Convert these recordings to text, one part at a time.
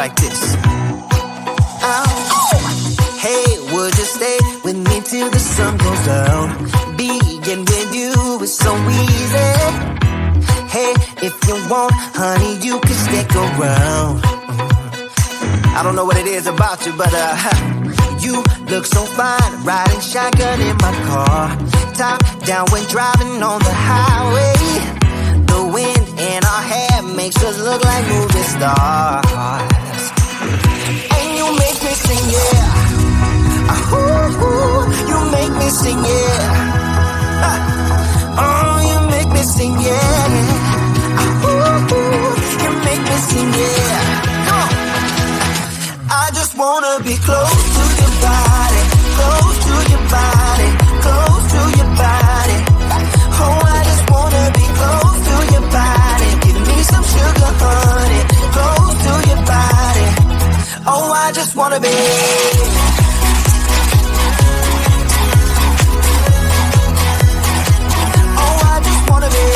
like this. Hey, would you stay with me till the sun goes down? Being with you is so easy. Hey, if you want, honey, you can stick around. I don't know what it is about you, but you look so fine, riding shotgun in my car. Top down when driving on the highway. The wind in our hair makes us look like movie stars. And you make me sing, yeah. Ooh, you make me sing, yeah. Oh, you make me sing, yeah. Ooh, you make me sing, yeah. Come on. I just wanna be close to your body, close to your body, close to your body. Oh, I just wanna be close to your body. Give me some sugar, honey, close to your body. Oh, I just wanna be. Oh, I just wanna be.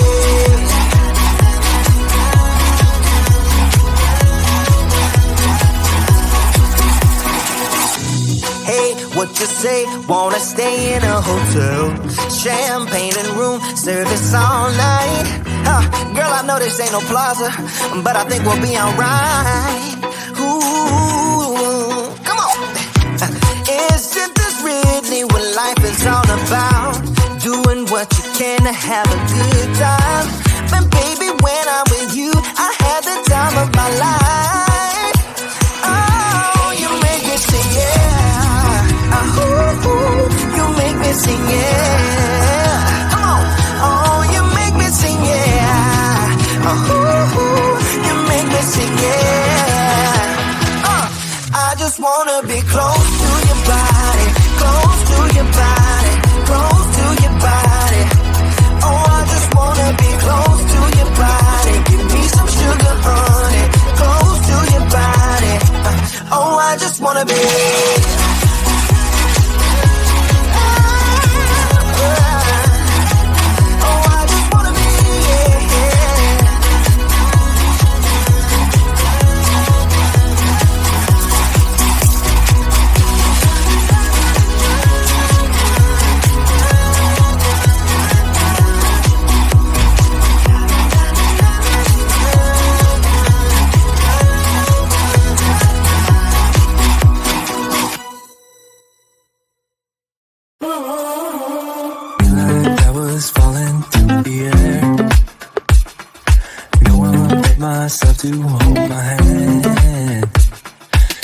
Hey, what you say? Wanna stay in a hotel? Champagne and room service all night. Girl, I know this ain't no plaza, but I think we'll be alright. Ooh, come on. Isn't this really what life is all about? Doing what you can to have a good time. But baby, when I'm with you, I have the time of my life. Oh, you make me sing, yeah. Ooh, you make me sing, yeah. Come on. Oh, you make me sing, yeah. Ooh, you make me sing, yeah. I just wanna be close to your body, close to your body, close to your body. Oh, I just wanna be close to your body. Give me some sugar, honey, close to your body. Oh, I just wanna be. Myself to hold my hand,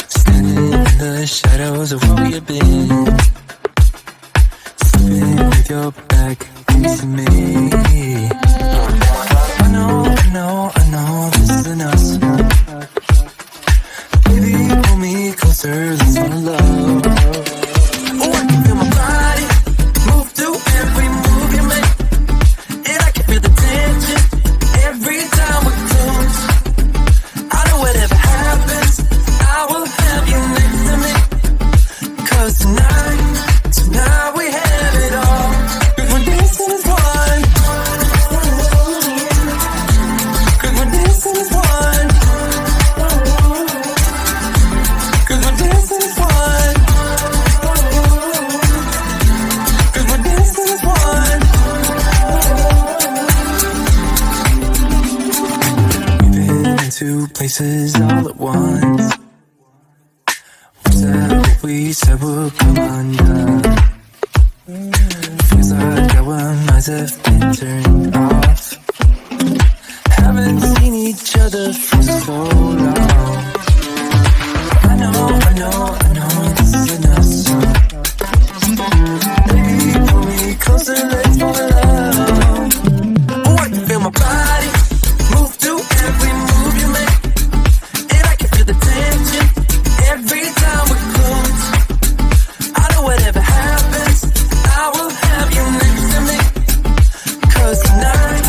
standing in the shadows of where we've been, sleeping with your back facing me. I know this isn't us. Baby, pull me closer, let's fall in love. Oh, I can feel my body move to every move you make, and I can feel the tension every time we close. Whatever happens, I will have you next to me. 'Cause tonight we have it all. 'Cause we're dancing as one. 'Cause we're dancing as one. 'Cause we're dancing as one. 'Cause we're dancing as one. We've been into places all at once. Was that what we said would come undone? Feels like our minds have been turned off. Haven't seen each other for so long. I know this is enough. Baby, pull me closer, let's fall in love. Oh, I can feel my body move to every move you make, and I can feel the tension every time we close. I know whatever happens, I will have you next to me. 'Cause tonight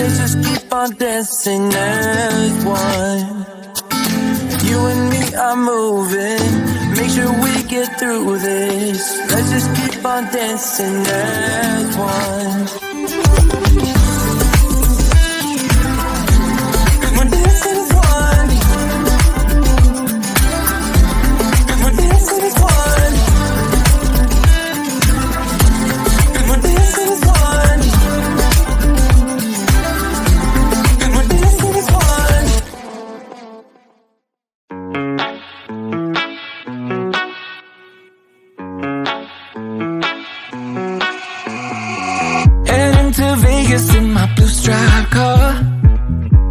let's just keep on dancing as one. You and me are moving, make sure we get through this. Let's just keep on dancing as one. We're dancing as one. We're dancing as one. We're dancing as one. We're dancing as one. Heading to Vegas in my blue striped car.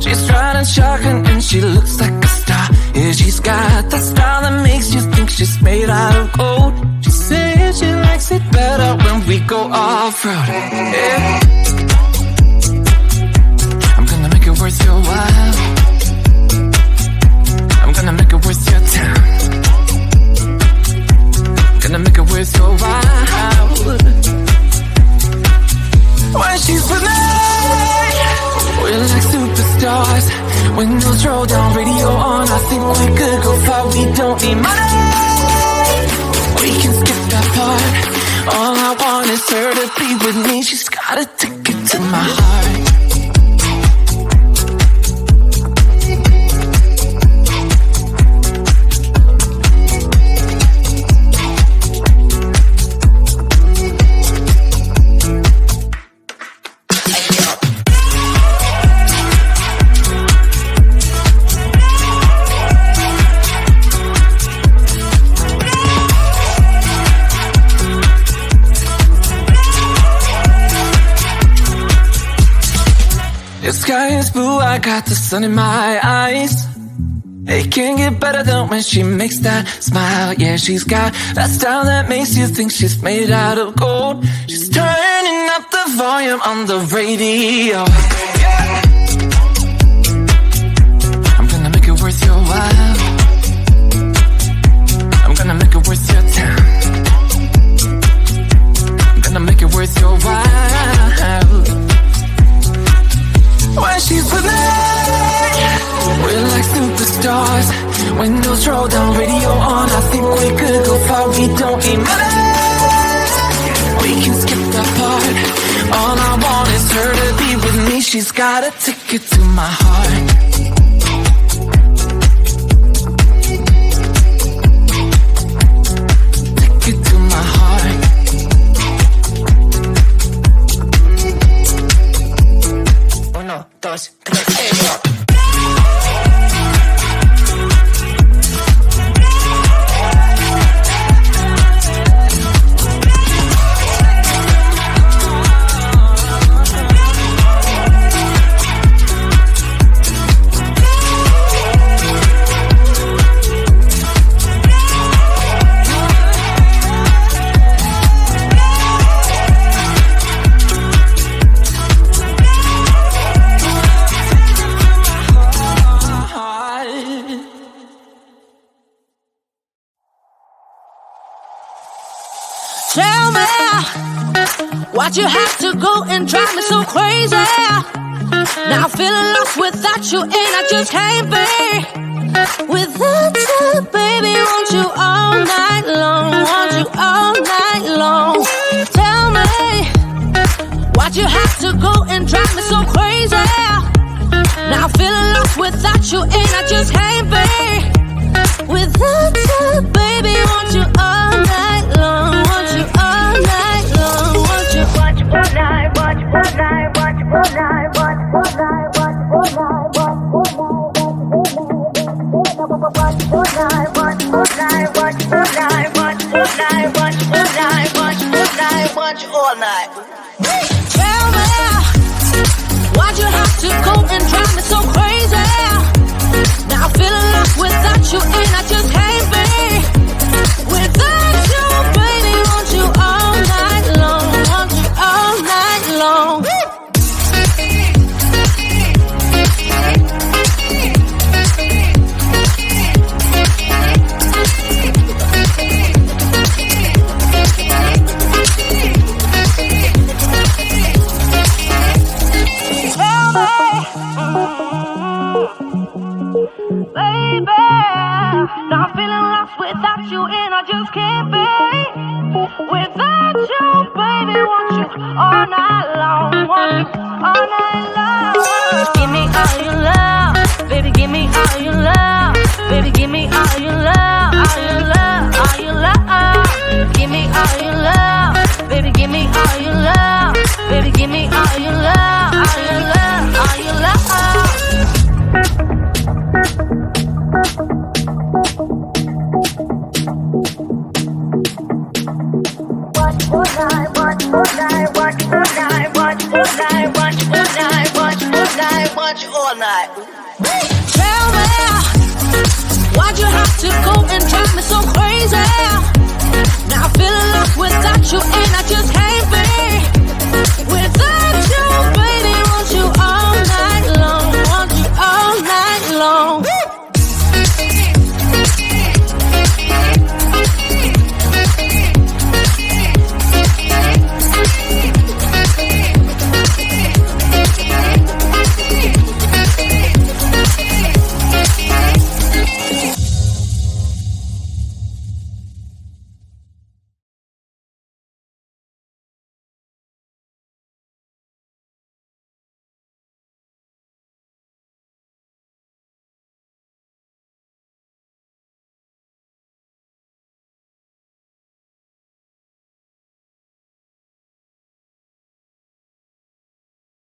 She's riding shotgun and she looks like a star. Yeah, she's got that style that makes you think she's made out of gold. She says she likes it better when we go off-road. Yeah. I'm gonna make it worth your while. I'm gonna make it worth your time. Gonna make it worth your while. When she's with me, we're like superstars. Windows roll down, radio on. I think we could go far. We don't need money. We can skip that part. All I want is her to be with me. She's got a ticket to my heart. The sky is blue, I got the sun in my eyes. It can't get better than when she makes that smile. Yeah, she's got that style that makes you think she's made out of gold. She's turning up the volume on the radio. Yeah. I'm gonna make it worth your while. I'm gonna make it worth your time. I'm gonna make it worth your while. When she's with me, we're like superstars. Windows roll down, radio on. I think we could go far. We don't need money. We can skip that part. All I want is her to be with me. She's got a ticket to my heart. Ticket to my heart. Uno, dos, tres, Tell me why'd you have to go and drive me so crazy? Now I'm feeling lost without you and I just can't be without you, baby. Want you all night long, want you all night long. Tell me why'd you have to go and drive me so crazy? Now I'm feeling lost without you and I just can't be without you, baby. Want you all night long, want you all night long, want you watch all night, watch all night, watch all night, watch all night, watch all night, watch all night, watch all night, watch all night, watch all night, watch all night, watch all night, watch all night. Tell me why'd you have to go and drive me so crazy? Now I'm feeling lost without you and I just can't be without you, baby. Want you all night long, want you all night long. Tell me baby. Now I'm feeling lost without you, and I just can't be without you, baby. Want you all night long, want you all night long. Give me all your love, baby. Give me all your love, baby. Give me all your love, all your love, all your love. Give me all your love, baby. Give me all your love, baby. Give me all your love, all your love, all your love. All night. Tell me, why'd you have to go and drive me so crazy? Now I'm feeling lost without you, and I just can't be without